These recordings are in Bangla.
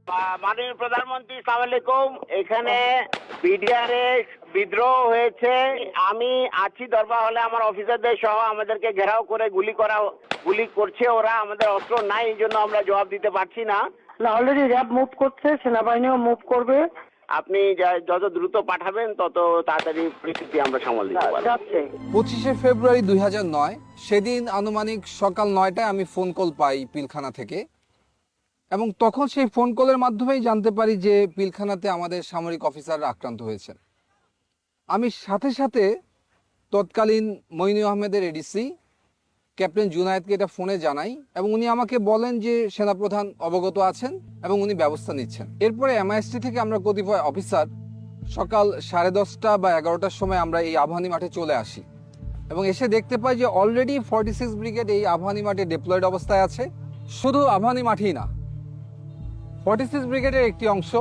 মাননীয় প্রধানমন্ত্রী, আসসালামু আলাইকুম। এখানে বিডিআরে বিদ্রোহ হয়েছে। আমি আছি দরবার হলে, আমার অফিসারদের সহ আমাদেরকে ঘেরাও করে গুলি করছে ওরা। আমাদের অস্ত্র নাই, এই জন্য আমরা জবাব দিতে পারছি না। অলরেডি র্যাব মুভ করছে, সেনাবাহিনীও মুভ করবে। আপনি যত দ্রুত পাঠাবেন তত তাড়াতাড়ি পরিস্থিতি আমরা সামাল দিতে পারবো। যাচ্ছে 25শে ফেব্রুয়ারি 2009 সেদিন আনুমানিক সকাল 9টায় আমি ফোন কল পাই পিলখানা থেকে, এবং তখন সেই ফোন কলের মাধ্যমেই জানতে পারি যে পিলখানাতে আমাদের সামরিক অফিসাররা আক্রান্ত হয়েছেন। আমি সাথে সাথে তৎকালীন মইনু আহমেদের এডিসি ক্যাপ্টেন জুনায়েদকে এটা ফোনে জানাই, এবং উনি আমাকে বলেন যে সেনাপ্রধান অবগত আছেন এবং উনি ব্যবস্থা নিচ্ছেন। এরপরে এমআইএসটি থেকে আমরা কতিপয় অফিসার সকাল 10:30 বা 11টার সময় আমরা এই আবাহনী মাঠে চলে আসি, এবং এসে দেখতে পাই যে অলরেডি 46 ব্রিগেড এই আবাহনী মাঠে ডিপ্লয়েড অবস্থায় আছে। শুধু আবাহনী মাঠেই না, 46 ব্রিগেডের একটি অংশ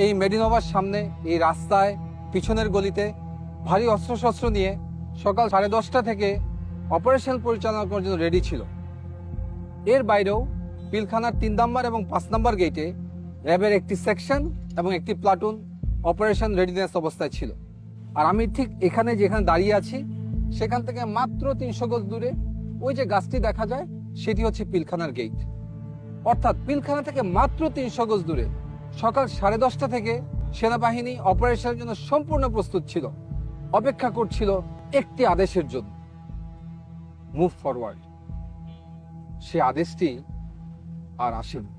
এই মেডিনোভার সামনে এই রাস্তায় পিছনের গলিতে ভারী অস্ত্রশস্ত্র নিয়ে সকাল 10:30 থেকে অপারেশন পরিচালনা করার জন্য রেডি ছিল। এর বাইরেও পিলখানার 3 নম্বর এবং 5 নম্বর গেটে র্যাবের একটি সেকশন এবং একটি প্লাটুন অপারেশন রেডিনেস অবস্থায় ছিল। আর আমি ঠিক যেখানে দাঁড়িয়ে আছি সেখান থেকে মাত্র 300 গজ দূরে ওই যে গাছটি দেখা যায় সেটি হচ্ছে পিলখানার গেট। অর্থাৎ পিলখানা থেকে মাত্র 300 গজ দূরে সকাল 10:30 থেকে সেনাবাহিনী অপারেশনের জন্য সম্পূর্ণ প্রস্তুত ছিল, অপেক্ষা করছিল একটি আদেশের জন্য, মুভ ফরওয়ার্ড। সে আদেশটি আর আসেনি।